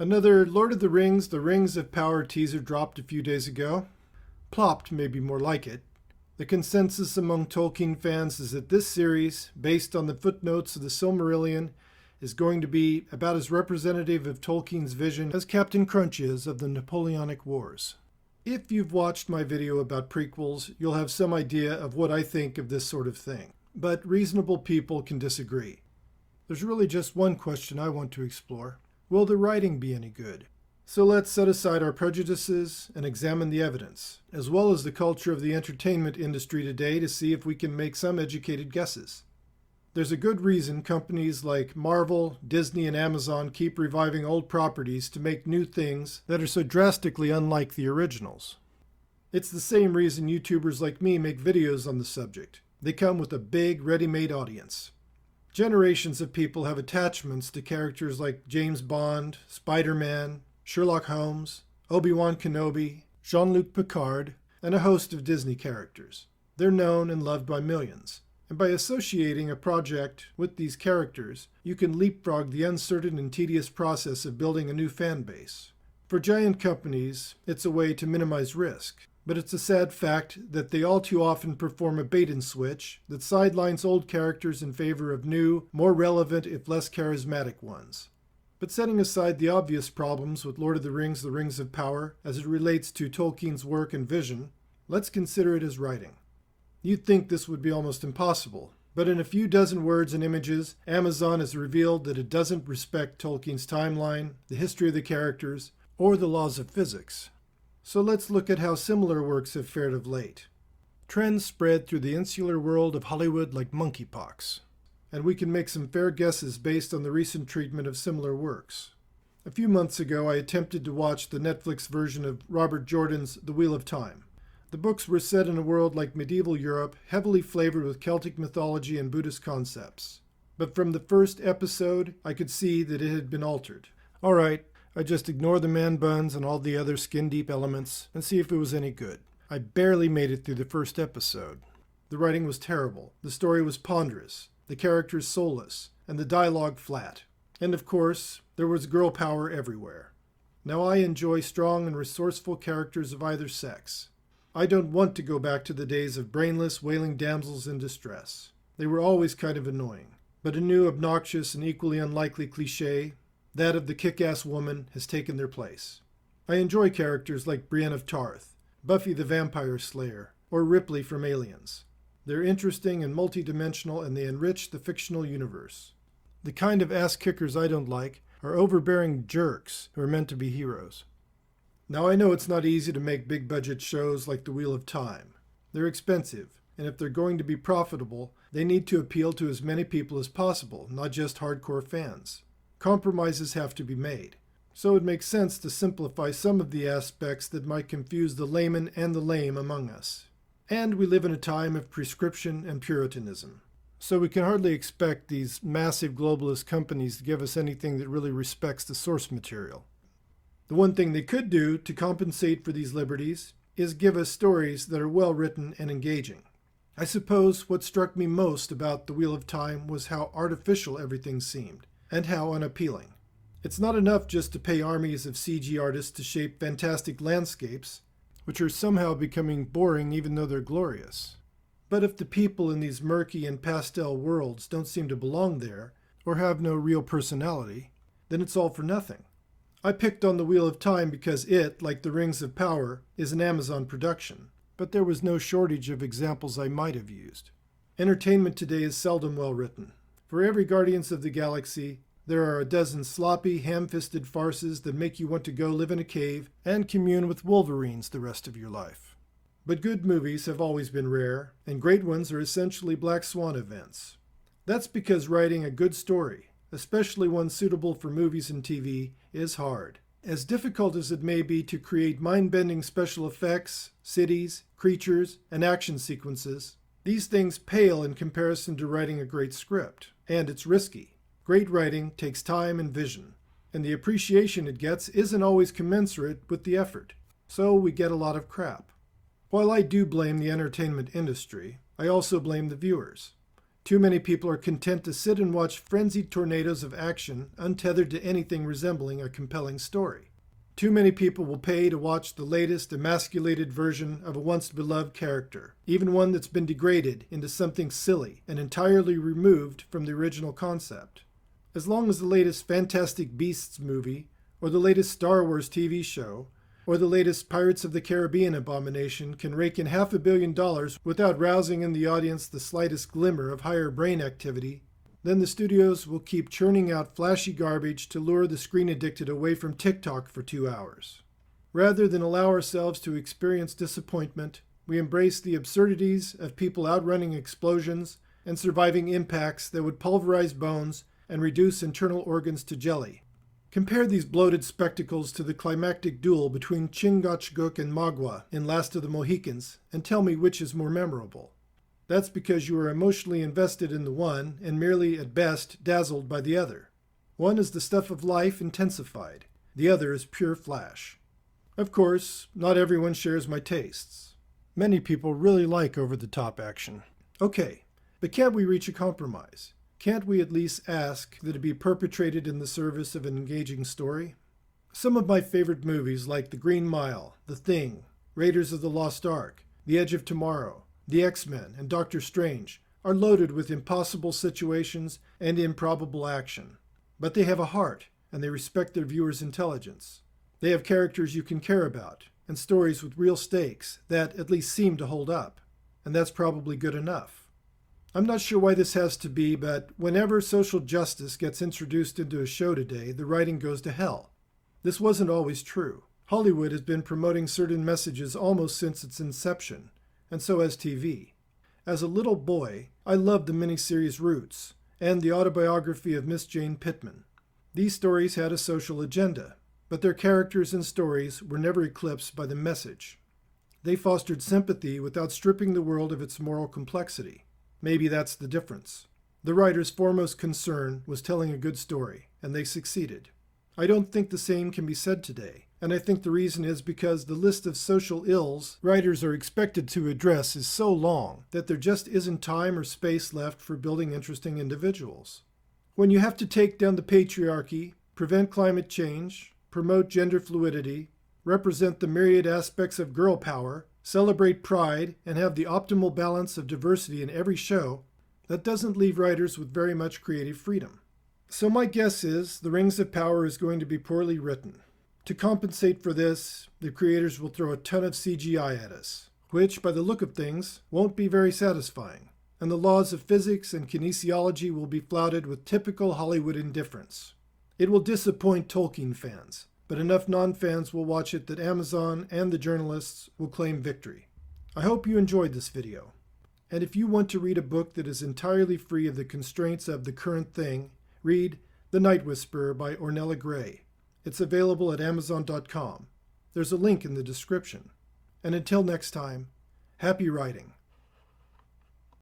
Another Lord of the Rings of Power teaser dropped a few days ago. Plopped may be more like it. The consensus among Tolkien fans is that this series, based on the footnotes of the Silmarillion, is going to be about as representative of Tolkien's vision as Captain Crunch is of the Napoleonic Wars. If you've watched my video about prequels, you'll have some idea of what I think of this sort of thing. But reasonable people can disagree. There's really just one question I want to explore. Will the writing be any good? So let's set aside our prejudices and examine the evidence, as well as the culture of the entertainment industry today, to see if we can make some educated guesses. There's a good reason companies like Marvel, Disney, and Amazon keep reviving old properties to make new things that are so drastically unlike the originals. It's the same reason YouTubers like me make videos on the subject. They come with a big, ready-made audience. Generations of people have attachments to characters like James Bond, Spider-Man, Sherlock Holmes, Obi-Wan Kenobi, Jean-Luc Picard, and a host of Disney characters. They're known and loved by millions. And by associating a project with these characters, you can leapfrog the uncertain and tedious process of building a new fan base. For giant companies, it's a way to minimize risk. But it's a sad fact that they all too often perform a bait-and-switch that sidelines old characters in favor of new, more relevant if less charismatic ones. But setting aside the obvious problems with Lord of the Rings of Power, as it relates to Tolkien's work and vision, let's consider it as writing. You'd think this would be almost impossible, but in a few dozen words and images, Amazon has revealed that it doesn't respect Tolkien's timeline, the history of the characters, or the laws of physics. So let's look at how similar works have fared of late. Trends spread through the insular world of Hollywood like monkeypox, and we can make some fair guesses based on the recent treatment of similar works. A few months ago, I attempted to watch the Netflix version of Robert Jordan's The Wheel of Time. The books were set in a world like medieval Europe, heavily flavored with Celtic mythology and Buddhist concepts. But from the first episode, I could see that it had been altered. All right, I just ignore the man buns and all the other skin-deep elements and see if it was any good. I barely made it through the first episode. The writing was terrible, the story was ponderous, the characters soulless, and the dialogue flat. And of course, there was girl power everywhere. Now I enjoy strong and resourceful characters of either sex. I don't want to go back to the days of brainless, wailing damsels in distress. They were always kind of annoying. But a new, obnoxious, and equally unlikely cliché, that of the kick-ass woman, has taken their place. I enjoy characters like Brienne of Tarth, Buffy the Vampire Slayer, or Ripley from Aliens. They're interesting and multidimensional, and they enrich the fictional universe. The kind of ass-kickers I don't like are overbearing jerks who are meant to be heroes. Now I know it's not easy to make big-budget shows like The Wheel of Time. They're expensive, and if they're going to be profitable, they need to appeal to as many people as possible, not just hardcore fans. Compromises have to be made. So it makes sense to simplify some of the aspects that might confuse the layman and the lame among us. And we live in a time of prescription and puritanism. So we can hardly expect these massive globalist companies to give us anything that really respects the source material. The one thing they could do to compensate for these liberties is give us stories that are well written and engaging. I suppose what struck me most about The Wheel of Time was how artificial everything seemed, and how unappealing. It's not enough just to pay armies of CG artists to shape fantastic landscapes, which are somehow becoming boring even though they're glorious. But if the people in these murky and pastel worlds don't seem to belong there, or have no real personality, then it's all for nothing. I picked on The Wheel of Time because it, like The Rings of Power, is an Amazon production, but there was no shortage of examples I might have used. Entertainment today is seldom well written. For every Guardians of the Galaxy, there are a dozen sloppy, ham-fisted farces that make you want to go live in a cave and commune with wolverines the rest of your life. But good movies have always been rare, and great ones are essentially black swan events. That's because writing a good story, especially one suitable for movies and TV, is hard. As difficult as it may be to create mind-bending special effects, cities, creatures, and action sequences, these things pale in comparison to writing a great script, and it's risky. Great writing takes time and vision, and the appreciation it gets isn't always commensurate with the effort, so we get a lot of crap. While I do blame the entertainment industry, I also blame the viewers. Too many people are content to sit and watch frenzied tornadoes of action untethered to anything resembling a compelling story. Too many people will pay to watch the latest emasculated version of a once beloved character, even one that's been degraded into something silly and entirely removed from the original concept. As long as the latest Fantastic Beasts movie, or the latest Star Wars TV show, or the latest Pirates of the Caribbean abomination can rake in $500 million without rousing in the audience the slightest glimmer of higher brain activity, then the studios will keep churning out flashy garbage to lure the screen-addicted away from TikTok for 2 hours. Rather than allow ourselves to experience disappointment, we embrace the absurdities of people outrunning explosions and surviving impacts that would pulverize bones and reduce internal organs to jelly. Compare these bloated spectacles to the climactic duel between Chingachgook and Magua in Last of the Mohicans, and tell me which is more memorable. That's because you are emotionally invested in the one and merely, at best, dazzled by the other. One is the stuff of life intensified. The other is pure flash. Of course, not everyone shares my tastes. Many people really like over-the-top action. Okay, but can't we reach a compromise? Can't we at least ask that it be perpetrated in the service of an engaging story? Some of my favorite movies like The Green Mile, The Thing, Raiders of the Lost Ark, The Edge of Tomorrow, The X-Men, and Doctor Strange are loaded with impossible situations and improbable action. But they have a heart, and they respect their viewers' intelligence. They have characters you can care about, and stories with real stakes that at least seem to hold up. And that's probably good enough. I'm not sure why this has to be, but whenever social justice gets introduced into a show today, the writing goes to hell. This wasn't always true. Hollywood has been promoting certain messages almost since its inception, and so has TV. As a little boy, I loved the miniseries Roots and the autobiography of Miss Jane Pittman. These stories had a social agenda, but their characters and stories were never eclipsed by the message. They fostered sympathy without stripping the world of its moral complexity. Maybe that's the difference. The writer's foremost concern was telling a good story, and they succeeded. I don't think the same can be said today, and I think the reason is because the list of social ills writers are expected to address is so long that there just isn't time or space left for building interesting individuals. When you have to take down the patriarchy, prevent climate change, promote gender fluidity, represent the myriad aspects of girl power, celebrate pride, and have the optimal balance of diversity in every show, that doesn't leave writers with very much creative freedom. So my guess is The Rings of Power is going to be poorly written. To compensate for this, the creators will throw a ton of CGI at us, which, by the look of things, won't be very satisfying, and the laws of physics and kinesiology will be flouted with typical Hollywood indifference. It will disappoint Tolkien fans, but enough non-fans will watch it that Amazon and the journalists will claim victory. I hope you enjoyed this video. And if you want to read a book that is entirely free of the constraints of the current thing, read The Night Whisperer by Ornella Gray. It's available at Amazon.com. There's a link in the description. And until next time, happy writing.